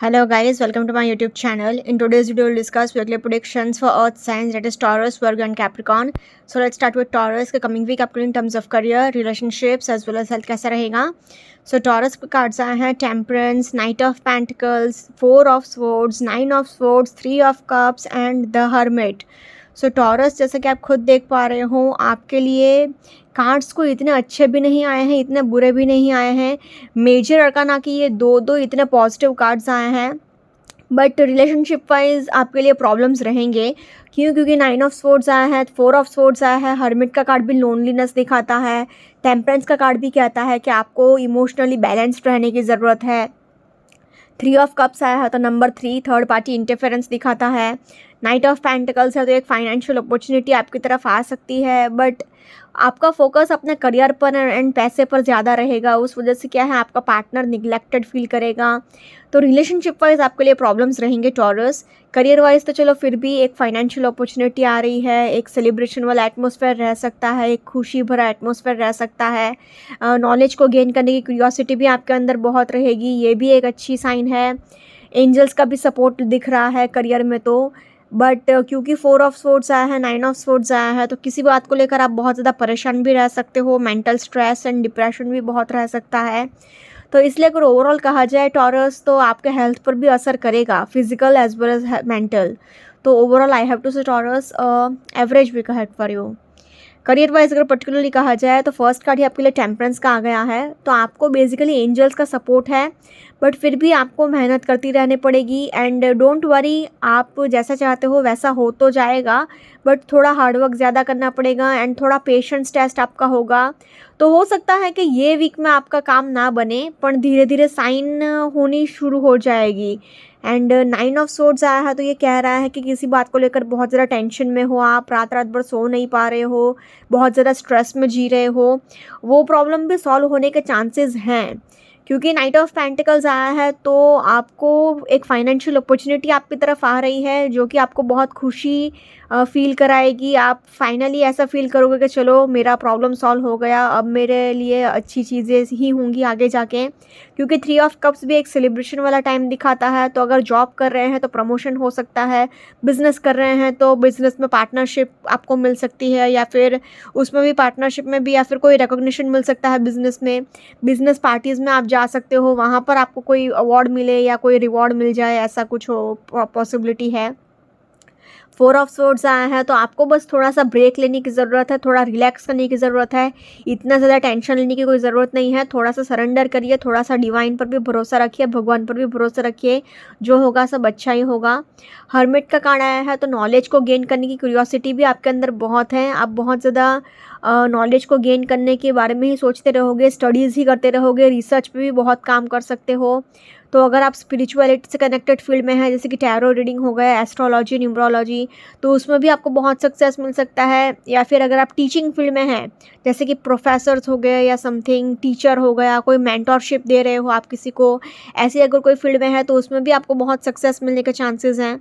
Hello guys, welcome to my YouTube channel. In today's video, we'll discuss weekly predictions for Earth signs, that is Taurus, Virgo and Capricorn. So let's start with Taurus. के coming week आपके in terms of career, relationships as well as health कैसा रहेगा. So Taurus के cards आए हैं Temperance, Knight of Pentacles, Four of Swords, Nine of Swords, Three of Cups and the Hermit. So taurus जैसा कि आप खुद देख पा रहे हो, आपके लिए कार्ड्स को इतने अच्छे भी नहीं आए हैं, इतने बुरे भी नहीं आए हैं. मेजर अरकाना की ये दो इतने पॉजिटिव कार्ड्स आए हैं, बट रिलेशनशिप वाइज आपके लिए प्रॉब्लम्स रहेंगे. क्योंकि 9 ऑफ स्वॉर्ड्स आया है, 4 ऑफ स्वॉर्ड्स आया है, हर्मिट का कार्ड भी लोनलीनेस दिखाता है, टेम्परेंस का कार्ड भी कहता है कि आपको इमोशनली बैलेंस्ड रहने की ज़रूरत है. 3 ऑफ कप्स आया है तो नंबर 3 थर्ड पार्टी इंटरफेरेंस दिखाता है. नाइट ऑफ पेंटिकल्स है तो एक फाइनेंशियल अपॉर्चुनिटी आपकी तरफ आ सकती है, बट आपका फोकस अपने करियर पर एंड पैसे पर ज़्यादा रहेगा. उस वजह से क्या है, आपका पार्टनर निगलेक्टेड फील करेगा. तो रिलेशनशिप वाइज आपके लिए प्रॉब्लम्स रहेंगे टॉरस. करियर वाइज तो चलो फिर भी एक फाइनेंशियल अपॉर्चुनिटी आ रही है, एक सेलिब्रेशन वाला एटमॉस्फेयर रह सकता है, एक खुशी भरा एटमॉस्फेयर रह सकता है. नॉलेज को गेन करने की क्यूरियोसिटी भी आपके अंदर बहुत रहेगी, ये भी एक अच्छी साइन है. एंजल्स का भी सपोर्ट दिख रहा है करियर में तो, बट क्योंकि 4 ऑफ स्वॉर्ड्स आया है, 9 ऑफ स्वॉर्ड्स आया है, तो किसी बात को लेकर आप बहुत ज़्यादा परेशान भी रह सकते हो. मेंटल स्ट्रेस एंड डिप्रेशन भी बहुत रह सकता है. तो इसलिए अगर ओवरऑल कहा जाए टॉरस, तो आपके हेल्थ पर भी असर करेगा, physical as well as mental. तो overall I have to say Taurus average week ahead for you. Career wise अगर पर्टिकुलरली कहा जाए तो फर्स्ट कार्ड ही आपके लिए टेम्परेंस का आ गया है. तो आपको बेसिकली एंजल्स का सपोर्ट है, बट फिर भी आपको मेहनत करती रहनी पड़ेगी. एंड डोंट वरी, आप जैसा चाहते हो वैसा हो तो जाएगा, बट थोड़ा हार्डवर्क ज़्यादा करना पड़ेगा एंड थोड़ा पेशेंस टेस्ट आपका होगा. तो हो सकता है कि ये वीक में आपका काम ना बने, पर धीरे धीरे साइन होनी शुरू हो जाएगी. एंड 9 ऑफ स्वॉर्ड्स आया है तो ये कह रहा है कि किसी बात को लेकर बहुत ज़्यादा टेंशन में हो, आप रात रात भर सो नहीं पा रहे हो, बहुत ज़्यादा स्ट्रेस में जी रहे हो. वो प्रॉब्लम भी सॉल्व होने के चांसेस हैं. क्योंकि नाइट ऑफ पेंटिकल्स आया है तो आपको एक फाइनेंशियल अपॉर्चुनिटी आपकी तरफ आ रही है, जो कि आपको बहुत खुशी फील कराएगी. आप फाइनली ऐसा फील करोगे कि चलो मेरा प्रॉब्लम सॉल्व हो गया, अब मेरे लिए अच्छी चीज़ें ही होंगी आगे जाके. क्योंकि 3 ऑफ कप्स भी एक सेलिब्रेशन वाला टाइम दिखाता है. तो अगर जॉब कर रहे हैं तो प्रमोशन हो सकता है, बिज़नेस कर रहे हैं तो बिज़नेस में पार्टनरशिप आपको मिल सकती है, या फिर उसमें भी पार्टनरशिप में भी या फिर कोई रिकॉग्निशन मिल सकता है बिज़नेस में. बिज़नेस पार्टीज़ में आप जा सकते हो, वहाँ पर आपको कोई अवार्ड मिले या कोई रिवॉर्ड मिल जाए, ऐसा कुछ हो पॉसिबिलिटी है. 4 ऑफ स्वॉर्ड्स आया है तो आपको बस थोड़ा सा ब्रेक लेने की ज़रूरत है, थोड़ा रिलैक्स करने की ज़रूरत है. इतना ज़्यादा टेंशन लेने की कोई ज़रूरत नहीं है. थोड़ा सा सरेंडर करिए, थोड़ा सा डिवाइन पर भी भरोसा रखिए, भगवान पर भी भरोसा रखिए, जो होगा सब अच्छा ही होगा. हर्मिट का कार्ड आया है तो नॉलेज को गेन करने की क्यूरियोसिटी भी आपके अंदर बहुत है. आप बहुत ज़्यादा नॉलेज को गेन करने के बारे में ही सोचते रहोगे, स्टडीज़ ही करते रहोगे, रिसर्च पे भी बहुत काम कर सकते हो. तो अगर आप स्पिरिचुअलिटी से कनेक्टेड फील्ड में हैं, जैसे कि टैरो रीडिंग हो गया, एस्ट्रोलॉजी, न्यूमरोलॉजी, तो उसमें भी आपको बहुत सक्सेस मिल सकता है. या फिर अगर आप टीचिंग फील्ड में हैं, जैसे कि प्रोफेसर्स हो गए या समथिंग, टीचर हो गया, कोई मेंटरशिप दे रहे हो आप किसी को, ऐसे अगर कोई फील्ड में है तो उसमें भी आपको बहुत सक्सेस मिलने के चांसेस हैं.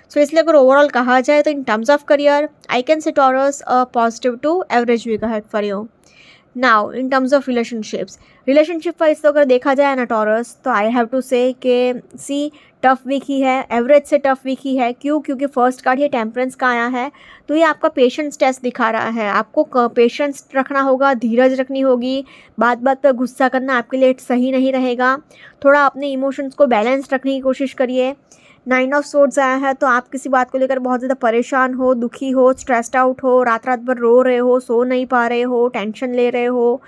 सो इसलिए अगर ओवरऑल कहा जाए तो in terms of career I can say Taurus positive to average week ahead for you. Now in terms of relationship wise तो अगर देखा जाए ना टॉरस, तो आई हैव टू से कि सी टफ वीक ही है, एवरेज से टफ वीक ही है. क्योंकि फर्स्ट कार्ड ये टेम्परेंस का आया है, तो ये आपका पेशेंस टेस्ट दिखा रहा है. आपको पेशेंस रखना होगा, धीरज रखनी होगी, बात बात पर गुस्सा करना आपके लिए सही नहीं रहेगा. थोड़ा अपने इमोशंस को बैलेंस रखने की कोशिश करिए. 9 ऑफ स्वॉर्ड्स आया है तो आप किसी बात को लेकर बहुत ज़्यादा परेशान हो, दुखी हो, स्ट्रेस्ड आउट हो, रात रात भर रो रहे हो, सो नहीं पा रहे हो, टेंशन ले रहे हो.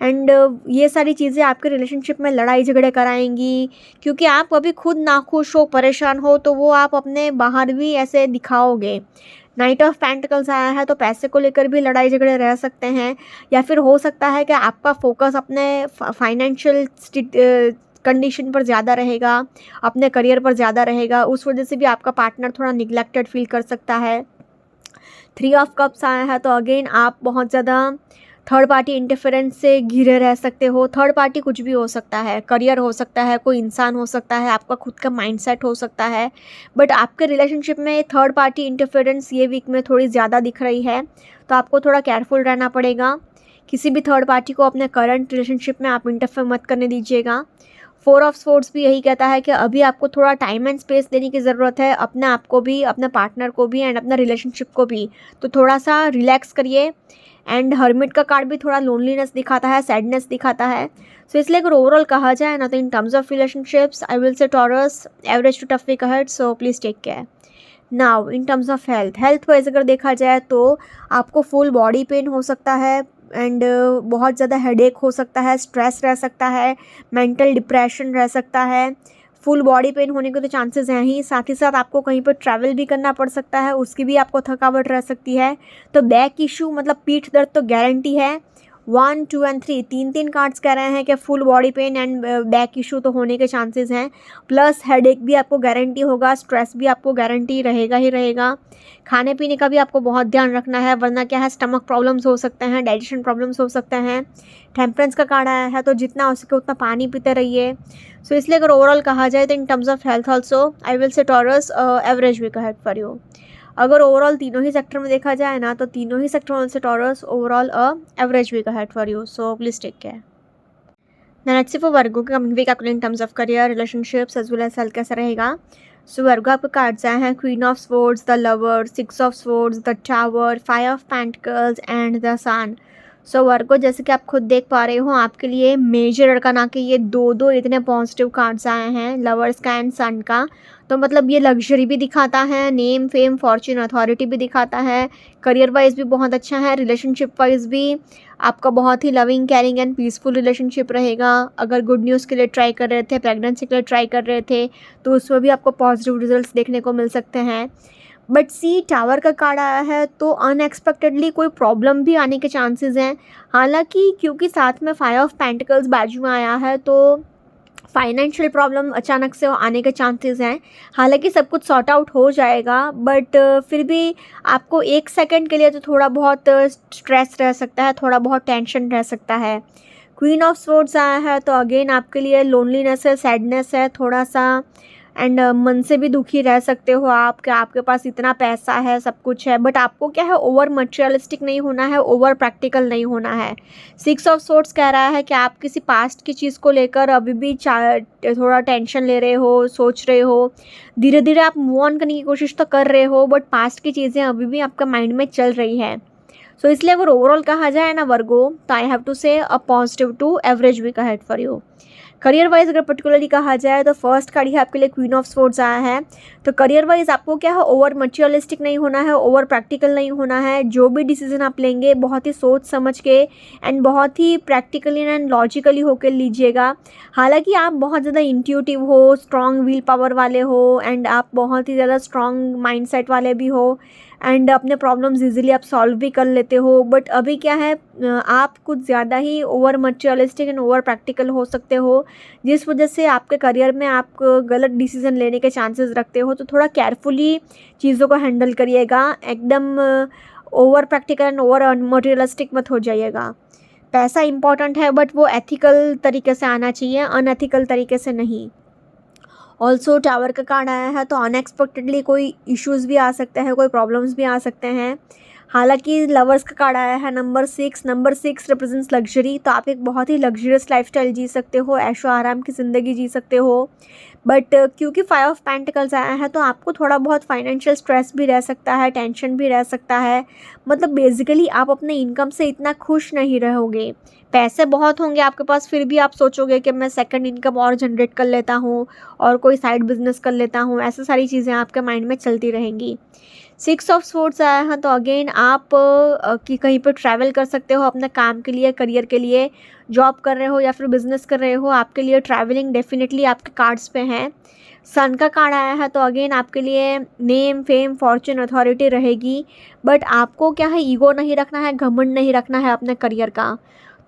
एंड ये सारी चीज़ें आपके रिलेशनशिप में लड़ाई झगड़े कराएंगी. क्योंकि आप अभी खुद नाखुश हो, परेशान हो, तो वो आप अपने बाहर भी ऐसे दिखाओगे. नाइट ऑफ पेंटिकल्स आया है तो पैसे को लेकर भी लड़ाई झगड़े रह सकते हैं, या फिर हो सकता है कि आपका फोकस अपने फाइनेंशियल कंडीशन पर ज़्यादा रहेगा, अपने करियर पर ज़्यादा रहेगा. उस वजह से भी आपका पार्टनर थोड़ा निगलेक्टेड फील कर सकता है. 3 ऑफ कप्स आया है तो अगेन आप बहुत ज़्यादा थर्ड पार्टी इंटरफेरेंस से घिरे रह सकते हो. थर्ड पार्टी कुछ भी हो सकता है, करियर हो सकता है, कोई इंसान हो सकता है, आपका खुद का माइंडसेट हो सकता है, बट आपके रिलेशनशिप में थर्ड पार्टी इंटरफेरेंस ये वीक में थोड़ी ज़्यादा दिख रही है. तो आपको थोड़ा केयरफुल रहना पड़ेगा. किसी भी थर्ड पार्टी को अपने करंट रिलेशनशिप में आप इंटरफेयर मत करने दीजिएगा. 4 ऑफ स्वॉर्ड्स भी यही कहता है कि अभी आपको थोड़ा टाइम एंड स्पेस देने की ज़रूरत है, अपने आप को भी, अपने पार्टनर को भी एंड अपना रिलेशनशिप को भी। तो थोड़ा सा रिलैक्स करिए। एंड हर्मिट का कार्ड भी थोड़ा लोनलीनेस दिखाता है, सैडनेस दिखाता है। सो इसलिए अगर ओवरऑल कहा जाए ना, तो in terms of relationships I will say Taurus average to tough week ahead, so please take care. Now in terms of health wise अगर देखा जाए तो आपको फुल बॉडी पेन हो सकता है एंड बहुत ज़्यादा हेडेक हो सकता है, स्ट्रेस रह सकता है, मेंटल डिप्रेशन रह सकता है। फुल बॉडी पेन होने के तो चांसेस हैं ही, साथ आपको कहीं पर ट्रैवल भी करना पड़ सकता है, उसकी भी आपको थकावट रह सकती है। तो बैक इशू मतलब पीठ दर्द तो गारंटी है। 1, 2 एंड 3 तीन कार्ड्स कह रहे हैं कि full body pain and back issue तो होने के चांसेस हैं, प्लस हेडेक भी आपको गारंटी होगा, स्ट्रेस भी आपको गारंटी रहेगा ही रहेगा। खाने पीने का भी आपको बहुत ध्यान रखना है, वरना क्या है, स्टमक प्रॉब्लम्स हो सकते हैं, डाइजेशन प्रॉब्लम्स हो सकते हैं। टेम्परेंस का कार्ड आया है, तो जितना हो सके उतना पानी पीते रहिए। सो इसलिए अगर ओवरऑल कहा जाए तो in terms of health also I will say Taurus average week ahead for you. अगर ओवरऑल तीनों ही सेक्टर में देखा जाए ना, तो तीनों ही सेक्टर से Taurus overall average week ahead for you, so please take care. Let's see for Virgo के कमिंग वीक आपके in terms of career, relationships as well as health कैसा रहेगा। सो वर्गो आपके कार्ड्स आए हैं queen of swords, the lover, 6 of swords, the tower, 5 of pentacles and the sun. So Virgo जैसे कि आप खुद देख पा रहे हो, आपके लिए मेजर अरकाना के ये दो इतने पॉजिटिव कार्ड्स आए हैं, लवर्स का एंड सन का। तो मतलब ये लग्जरी भी दिखाता है, नेम फेम फॉर्च्यून अथॉरिटी भी दिखाता है, करियर वाइज भी बहुत अच्छा है, रिलेशनशिप वाइज भी आपका बहुत ही loving caring and peaceful relationship रहेगा। अगर गुड न्यूज़ के लिए ट्राई कर रहे थे, प्रेगनेंसी के लिए ट्राई कर रहे थे, तो उसमें भी आपको पॉजिटिव रिजल्ट्स देखने को मिल सकते हैं। बट सी टावर का कार्ड आया है, तो अनएक्सपेक्टेडली कोई प्रॉब्लम भी आने के चांसेस हैं। हालांकि क्योंकि साथ में 5 ऑफ पेंटिकल्स बाजू में आया है, तो फाइनेंशियल प्रॉब्लम अचानक से आने के चांसेस हैं। हालांकि सब कुछ सॉर्ट आउट हो जाएगा, बट फिर भी आपको एक सेकंड के लिए तो थोड़ा बहुत स्ट्रेस रह सकता है, थोड़ा बहुत टेंशन रह सकता है। क्वीन ऑफ स्वॉर्ड्स आया है, तो अगेन आपके लिए लोनलीनेस है, सैडनेस है थोड़ा सा, एंड मन से भी दुखी रह सकते हो आप कि आपके पास इतना पैसा है, सब कुछ है, बट आपको क्या है, ओवर मटेरियलिस्टिक नहीं होना है, ओवर प्रैक्टिकल नहीं होना है। 6 ऑफ स्वॉर्ड्स कह रहा है कि आप किसी पास्ट की चीज़ को लेकर अभी भी थोड़ा टेंशन ले रहे हो, सोच रहे हो। धीरे धीरे आप मूव ऑन करने की कोशिश तो कर रहे हो, बट पास्ट की चीज़ें अभी भी आपका माइंड में चल रही है। सो इसलिए अगर ओवरऑल कहा जाए ना वर्गो, तो आई have to say a positive to average week ahead for you. Career wise अगर पर्टिकुलरली कहा जाए, तो फर्स्ट कार्ड ही आपके लिए क्वीन ऑफ स्वॉर्ड्स आया है। तो करियर वाइज आपको क्या है, ओवर मटेरियलिस्टिक नहीं होना है, ओवर प्रैक्टिकल नहीं होना है। जो भी डिसीजन आप लेंगे बहुत ही सोच समझ के एंड बहुत ही प्रैक्टिकली एंड लॉजिकली होकर लीजिएगा। हालांकि आप बहुत ज़्यादा इंट्यूटिव हो, स्ट्रॉन्ग विल पावर वाले हो, एंड आप बहुत ही ज़्यादा स्ट्रॉन्ग माइंडसेट वाले भी हो, एंड अपने प्रॉब्लम्स इजीली आप सॉल्व भी कर लेते हो। बट अभी क्या है, आप कुछ ज़्यादा ही over materialistic and over practical हो सकते हो, जिस वजह से आपके करियर में आप गलत डिसीजन लेने के चांसेस रखते हो। तो थोड़ा केयरफुली चीज़ों को हैंडल करिएगा, एकदम over practical and over materialistic मत हो जाइएगा। पैसा इंपॉर्टेंट है, बट वो एथिकल तरीके से आना चाहिए, अनएथिकल तरीके से नहीं। ऑल्सो टावर का कार्ड आया है, तो अनएक्सपेक्टेडली कोई इश्यूज़ भी आ सकते हैं, कोई प्रॉब्लम्स भी आ सकते हैं। हालांकि लवर्स का कार्ड आया है नंबर 6 रिप्रेजेंट्स लग्जरी, तो आप एक बहुत ही लग्जरियस लाइफस्टाइल जी सकते हो, ऐशो आराम की ज़िंदगी जी सकते हो। बट क्योंकि 5 ऑफ पेंटिकल्स आया है, तो आपको थोड़ा बहुत फाइनेंशियल स्ट्रेस भी रह सकता है, टेंशन भी रह सकता है। मतलब बेसिकली आप अपने इनकम से इतना खुश नहीं रहोगे। पैसे बहुत होंगे आपके पास, फिर भी आप सोचोगे कि मैं सेकंड इनकम और जनरेट कर लेता हूँ और कोई साइड बिजनेस कर लेता हूँ, ऐसे सारी चीज़ें आपके माइंड में चलती रहेंगी। 6 ऑफ स्वॉर्ड्स आया है, तो अगेन आप कि कहीं पर ट्रैवल कर सकते हो अपने काम के लिए, करियर के लिए, जॉब कर रहे हो या फिर बिजनेस कर रहे हो, आपके लिए ट्रैवलिंग डेफिनेटली आपके कार्ड्स पे हैं। सन का कार्ड आया है, तो अगेन आपके लिए नेम फेम फॉर्च्यून अथॉरिटी रहेगी, बट आपको क्या है, ईगो नहीं रखना है, घमंड नहीं रखना है अपने करियर का।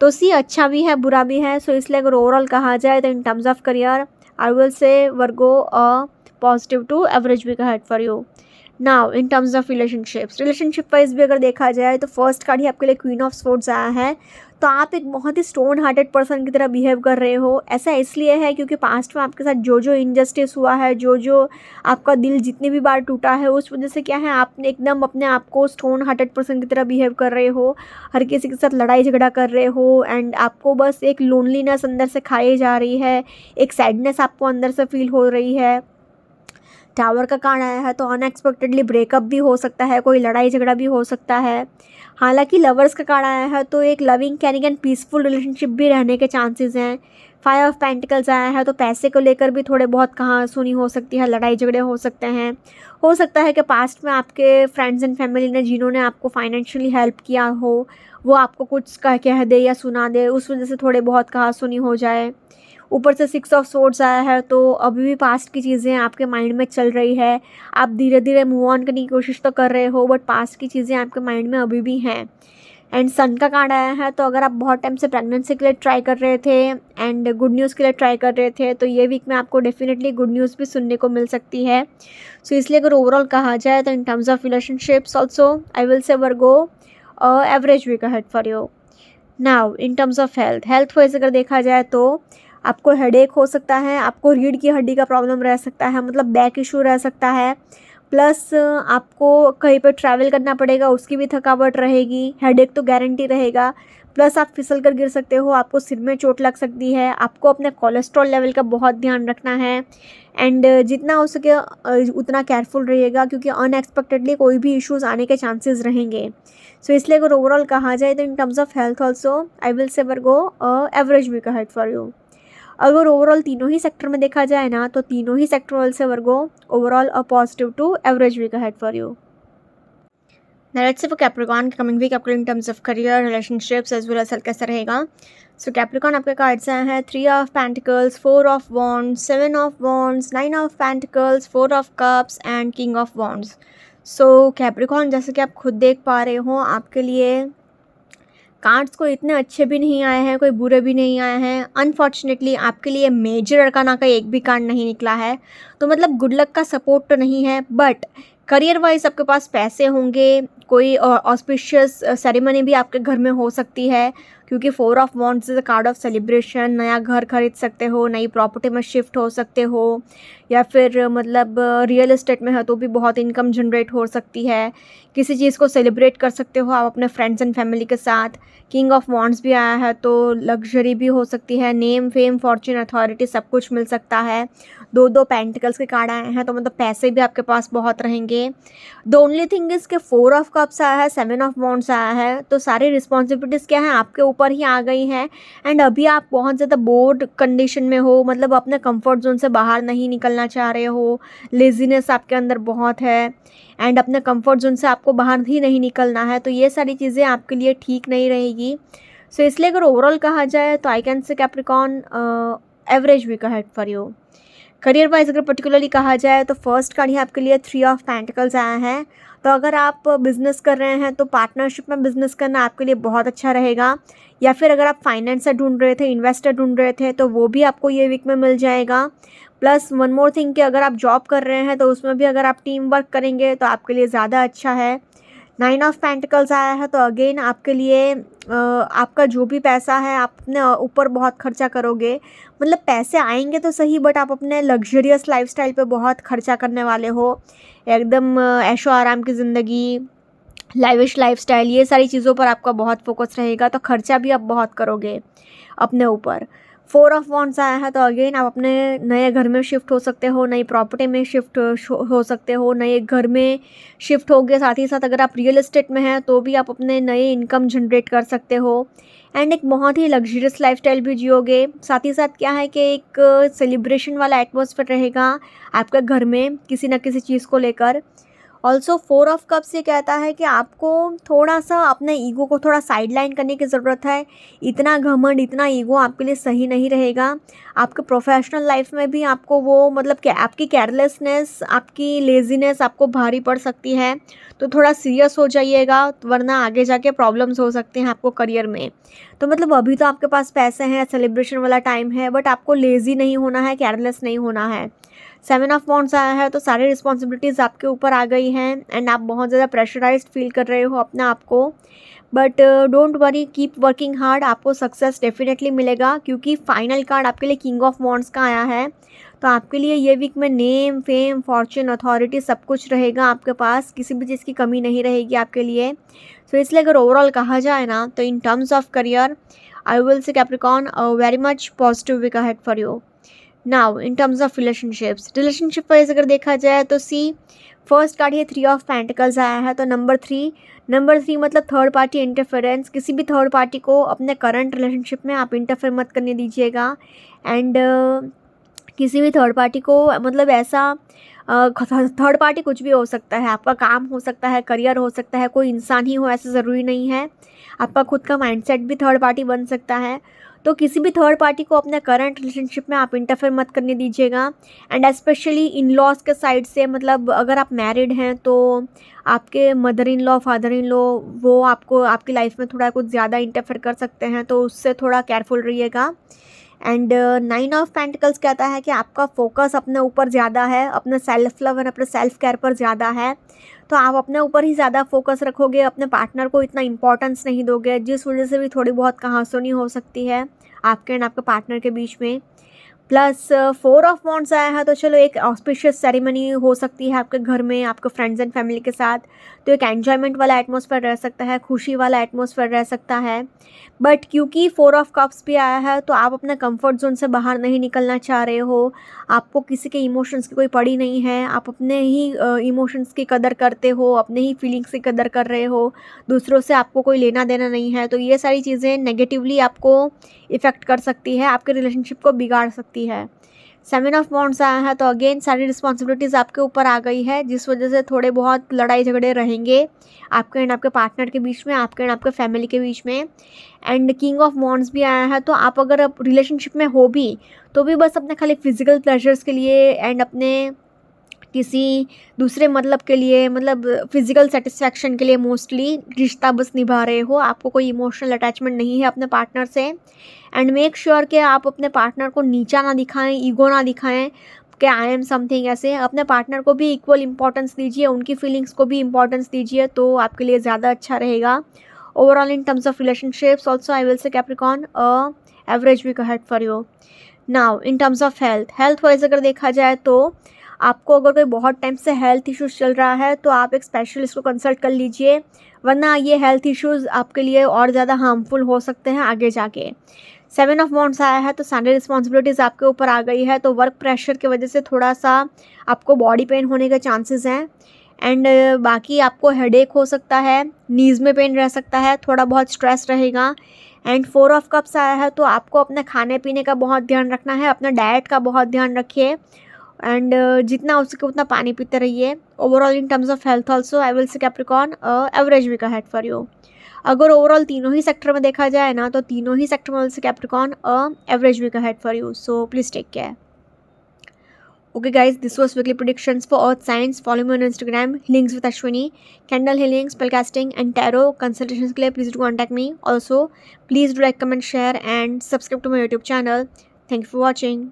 तो सी अच्छा भी है, बुरा भी है। सो इसलिए अगर ओवरऑल कहा जाए, तो in terms of career I will say Virgo a positive to average week ahead for you. Now in terms of relationship wise भी अगर देखा जाए तो फर्स्ट कार्ड ही आपके लिए क्वीन ऑफ स्वॉर्ड्स आया है। तो आप एक बहुत ही स्टोन हार्टेड पर्सन की तरह बिहेव कर रहे हो। ऐसा इसलिए है क्योंकि पास्ट में आपके साथ जो जो इनजस्टिस हुआ है, जो जो आपका दिल जितनी भी बार टूटा है, उस वजह से क्या है, आपने एकदम अपने आप को स्टोन हार्टेड पर्सन की तरह बिहेव कर रहे हो। हर किसी के साथ लड़ाई झगड़ा कर रहे हो एंड आपको बस एक लोनलीनेस अंदर से खाई जा रही है, एक सैडनेस आपको अंदर से फील हो रही है। टावर का कार्ड आया है तो अनएक्सपेक्टेडली ब्रेकअप भी हो सकता है, कोई लड़ाई झगड़ा भी हो सकता है। हालांकि लवर्स का कार्ड आया है तो एक loving carrying and peaceful relationship भी रहने के चांसेस हैं। 5 ऑफ पेंटिकल्स आया है तो पैसे को लेकर भी थोड़े बहुत कहाँ सुनी हो सकती है, लड़ाई झगड़े हो सकते हैं। हो सकता है कि पास्ट में आपके फ्रेंड्स एंड फैमिली ने जिन्होंने आपको फाइनेंशियली हेल्प किया हो वो आपको कुछ कह दे या सुना दे, उस वजह से थोड़े बहुत कहाँ सुनी हो जाए। ऊपर से 6 ऑफ स्वॉर्ड्स आया है तो अभी भी पास्ट की चीज़ें आपके माइंड में चल रही है। आप धीरे धीरे मूव ऑन करने की कोशिश तो कर रहे हो बट पास्ट की चीज़ें आपके माइंड में अभी भी हैं। एंड सन का कार्ड आया है तो अगर आप बहुत टाइम से प्रेगनेंसी के लिए ट्राई कर रहे थे एंड गुड न्यूज़ के लिए ट्राई कर रहे थे तो ये वीक में आपको डेफिनेटली गुड न्यूज़ भी सुनने को मिल सकती है। सो इसलिए अगर ओवरऑल कहा जाए तो in terms of relationships also I will say Virgo average week ahead for you. Now in terms of health wise अगर देखा जाए तो आपको हेडेक हो सकता है, आपको रीढ़ की हड्डी का प्रॉब्लम रह सकता है, मतलब बैक इशू रह सकता है। प्लस आपको कहीं पर ट्रैवल करना पड़ेगा, उसकी भी थकावट रहेगी। हेडेक तो गारंटी रहेगा। प्लस आप फिसल कर गिर सकते हो, आपको सिर में चोट लग सकती है। आपको अपने कोलेस्ट्रॉल लेवल का बहुत ध्यान रखना है एंड जितना हो सके उतना केयरफुल रहिएगा क्योंकि अनएक्सपेक्टेडली कोई भी इश्यूज आने के चांसेस रहेंगे। सो इसलिए अगर ओवरऑल कहा जाए तो in terms of health also I will say Virgo average week ahead for you. अगर ओवरऑल तीनों ही सेक्टर में देखा जाए ना तो तीनों ही सेक्टर से Virgo overall a positive to average week ahead for you. Now let's say for Capricorn coming week आपको in terms of career, relationships as well as health कैसा रहेगा। सो कैप्रिकॉन आपके कार्ड्स आए हैं 3 of pentacles, 4 of wands, 7 of wands, 9 of pentacles, 4 of cups and king of wands. So Capricorn जैसे कि आप खुद देख पा रहे हो आपके लिए कार्ड्स को इतने अच्छे भी नहीं आए हैं, कोई बुरे भी नहीं आए हैं। अनफॉर्चुनेटली आपके लिए मेजर अरकाना का एक भी कार्ड नहीं निकला है तो मतलब गुड लक का सपोर्ट तो नहीं है बट करियर वाइज आपके पास पैसे होंगे। कोई ऑस्पिशियस सेरेमनी भी आपके घर में हो सकती है क्योंकि 4 of wands is a card of celebration. नया घर खरीद सकते हो, नई प्रॉपर्टी में शिफ्ट हो सकते हो या फिर मतलब रियल एस्टेट में है तो भी बहुत इनकम जनरेट हो सकती है। किसी चीज़ को सेलिब्रेट कर सकते हो आप अपने फ्रेंड्स एंड फैमिली के साथ। किंग ऑफ वॉन्ड्स भी आया है तो लग्जरी भी हो सकती है, नेम फेम फॉर्च्यून अथॉरिटी सब कुछ मिल सकता है। 2 पेंटिकल्स के कार्ड आए हैं तो मतलब पैसे भी आपके पास बहुत रहेंगे। द ओनली थिंग इज़ के 4 ऑफ कप्स आया है, 7 ऑफ वॉन्ड्स आया है तो सारी रिस्पॉन्सिबिलिटीज़ क्या है आपके ऊपर ही आ गई हैं एंड अभी आप बहुत ज़्यादा बोर्ड कंडीशन में हो, मतलब अपने कंफर्ट जोन से बाहर नहीं निकलना चाह रहे हो। लेजीनेस आपके अंदर बहुत है एंड अपने कंफर्ट जोन से आपको बाहर ही नहीं निकलना है तो ये सारी चीज़ें आपके लिए ठीक नहीं रहेगी। सो इसलिए अगर ओवरऑल कहा जाए तो I can say Capricorn average week ahead for you. Career wise अगर पर्टिकुलरली कहा जाए तो फर्स्ट कार्ड ही आपके लिए 3 ऑफ पेंटिकल्स आया है तो अगर आप बिज़नेस कर रहे हैं तो पार्टनरशिप में बिज़नेस करना आपके लिए बहुत अच्छा रहेगा या फिर अगर आप फाइनेंसर ढूंढ रहे थे, इन्वेस्टर ढूंढ रहे थे तो वो भी आपको ये वीक में मिल जाएगा। प्लस वन मोर थिंग कि अगर आप जॉब कर रहे हैं तो उसमें भी अगर आप टीम वर्क करेंगे तो आपके लिए ज़्यादा अच्छा है। 9 ऑफ पेंटिकल्स आया है तो अगेन आपके लिए आपका जो भी पैसा है आप अपने ऊपर बहुत खर्चा करोगे, मतलब पैसे आएंगे तो सही बट आप अपने लग्जरियस लाइफस्टाइल पे बहुत खर्चा करने वाले हो। एकदम ऐशो आराम की ज़िंदगी, लाइविश लाइफस्टाइल, ये सारी चीज़ों पर आपका बहुत फोकस रहेगा तो खर्चा भी आप बहुत करोगे अपने ऊपर। 4 ऑफ वॉन्ड्स आया है तो अगेन आप अपने नए घर में शिफ्ट हो सकते हो, नई प्रॉपर्टी में शिफ्ट हो सकते हो, नए घर में शिफ्ट होगे। साथ ही साथ अगर आप रियल एस्टेट में हैं तो भी आप अपने नए इनकम जनरेट कर सकते हो एंड एक बहुत ही लग्जरियस लाइफस्टाइल भी जियोगे। साथ ही साथ क्या है कि एक सेलिब्रेशन वाला एटमॉस्फेयर रहेगा आपके घर में किसी न किसी चीज़ को लेकर। ऑल्सो 4 ऑफ कप्स ये कहता है कि आपको थोड़ा सा अपने ईगो को थोड़ा साइडलाइन करने की ज़रूरत है। इतना घमंड, इतना ईगो आपके लिए सही नहीं रहेगा। आपके प्रोफेशनल लाइफ में भी आपको वो मतलब कि आपकी केयरलेसनेस, आपकी लेजीनेस आपको भारी पड़ सकती है तो थोड़ा सीरियस हो जाइएगा वरना आगे जाके प्रॉब्लम्स हो सकते हैं आपको करियर में। तो मतलब अभी तो आपके पास पैसे हैं, सेलिब्रेशन वाला टाइम है बट आपको लेज़ी नहीं होना है, केयरलेस नहीं होना है। सेवन ऑफ वॉन्ड्स आया है तो सारी रिस्पॉन्सिबिलिटीज़ आपके ऊपर आ गई हैं एंड आप बहुत ज़्यादा प्रेशराइज्ड फील कर रहे हो अपने आप को, but don't worry, keep working hard, आपको सक्सेस डेफिनेटली मिलेगा क्योंकि फाइनल कार्ड आपके लिए किंग ऑफ वॉन्ड्स का आया है। तो आपके लिए ये वीक में नेम, फेम, फॉर्चून, अथॉरिटी सब कुछ रहेगा आपके पास, किसी भी चीज़ की कमी नहीं रहेगी आपके लिए। तो इसलिए अगर ओवरऑल कहा जाए ना तो in terms of career I will say Capricorn very much positive week ahead for you. Now in terms of relationship wise अगर देखा जाए तो सी फर्स्ट कार्ड ये 3 ऑफ पेंटिकल्स आया है। तो नंबर थ्री मतलब थर्ड पार्टी इंटरफेरेंस, किसी भी थर्ड पार्टी को अपने करंट रिलेशनशिप में आप इंटरफेयर मत करने दीजिएगा। एंड किसी भी थर्ड पार्टी को मतलब ऐसा थर्ड पार्टी कुछ भी हो सकता है, आपका काम हो सकता है, करियर हो सकता है, कोई इंसान ही हो ऐसा ज़रूरी नहीं है, आपका खुद का माइंडसेट भी थर्ड पार्टी बन सकता है। तो किसी भी थर्ड पार्टी को अपने करंट रिलेशनशिप में आप इंटरफेयर मत करने दीजिएगा। एंड स्पेशली इन लॉज के साइड से, मतलब अगर आप मैरिड हैं तो आपके mother in law, father in law वो आपको आपकी लाइफ में थोड़ा कुछ ज़्यादा इंटरफेयर कर सकते हैं, तो उससे थोड़ा केयरफुल रहिएगा। एंड 9 ऑफ पेंटिकल्स कहता है कि आपका फोकस अपने ऊपर ज़्यादा है, अपने सेल्फ लव और अपने सेल्फ केयर पर ज़्यादा है। तो आप अपने ऊपर ही ज़्यादा फोकस रखोगे, अपने पार्टनर को इतना इंपॉर्टेंस नहीं दोगे, जिस वजह से भी थोड़ी बहुत कहासुनी हो सकती है आपके एंड आपके पार्टनर के बीच में। प्लस 4 ऑफ वॉन्ड्स आया है तो चलो एक ऑस्पिशियस सेरेमनी हो सकती है आपके घर में, आपके फ्रेंड्स एंड फैमिली के साथ। तो एक एन्जॉयमेंट वाला एटमॉस्फेयर रह सकता है, खुशी वाला एटमॉस्फेयर रह सकता है। बट क्योंकि 4 ऑफ कप्स भी आया है तो आप अपने कंफर्ट जोन से बाहर नहीं निकलना चाह रहे हो, आपको किसी के इमोशंस की कोई पड़ी नहीं है, आप अपने ही इमोशंस की कदर करते हो, अपने ही फीलिंग्स की कदर कर रहे हो, दूसरों से आपको कोई लेना देना नहीं है। तो ये सारी चीज़ें नेगेटिवली आपको इफ़ेक्ट कर सकती है, आपके रिलेशनशिप को बिगाड़ सकती है। 7 ऑफ वॉन्ड्स आया है तो अगेन सारी रिस्पॉन्सिबिलिटीज़ आपके ऊपर आ गई है, जिस वजह से थोड़े बहुत लड़ाई झगड़े रहेंगे आपके एंड आपके पार्टनर के बीच में, आपके एंड आपके फैमिली के बीच में। एंड किंग ऑफ वॉन्ड्स भी आया है तो आप अगर रिलेशनशिप में हो भी तो भी बस अपने खाली फिजिकल प्लेजर्स के लिए एंड अपने किसी दूसरे मतलब के लिए, मतलब फिजिकल सेटिस्फैक्शन के लिए मोस्टली रिश्ता बस निभा रहे हो, आपको कोई इमोशनल अटैचमेंट नहीं है अपने पार्टनर से। एंड मेक श्योर कि आप अपने पार्टनर को नीचा ना दिखाएं, ईगो ना दिखाएं कि आई एम समथिंग, ऐसे अपने पार्टनर को भी इक्वल इंपॉर्टेंस दीजिए, उनकी फीलिंग्स को भी इंपॉर्टेंस दीजिए, तो आपके लिए ज़्यादा अच्छा रहेगा। Overall in terms of relationships also I will say Capricorn average week ahead for you. Now in terms of health wise अगर देखा जाए तो आपको अगर कोई बहुत टाइम से हेल्थ इश्यूज़ चल रहा है तो आप एक स्पेशलिस्ट को कंसल्ट कर लीजिए, वरना ये हेल्थ इश्यूज़ आपके लिए और ज़्यादा हार्मफुल हो सकते हैं आगे जाके। 7 ऑफ वॉन्ड्स आया है तो सारी रिस्पॉन्सिबिलिटीज़ आपके ऊपर आ गई है, तो वर्क प्रेशर की वजह से थोड़ा सा आपको बॉडी पेन होने के चांसेस हैं। एंड बाकी आपको हेडेक हो सकता है, नीज़ में पेन रह सकता है, थोड़ा बहुत स्ट्रेस रहेगा। एंड 4 ऑफ कप्स आया है तो आपको अपने खाने पीने का बहुत ध्यान रखना है, अपना डाइट का बहुत ध्यान रखिए। एंड जितना हो सके उतना पानी पीते रहिए। Overall in terms of health also I will say Capricorn average week ahead for you. अगर ओवरऑल तीनों ही सेक्टर में देखा जाए ना तो तीनों ही सेक्टर में से Capricorn average week ahead for you, so please take care. Okay guys, this was weekly predictions for earth signs. Follow me on Instagram, links with Ashwini, candle healing, spellcasting and tarot consultations के लिए please do contact me. Also please do like, comment, share and subscribe to my YouTube channel. Thank you for watching.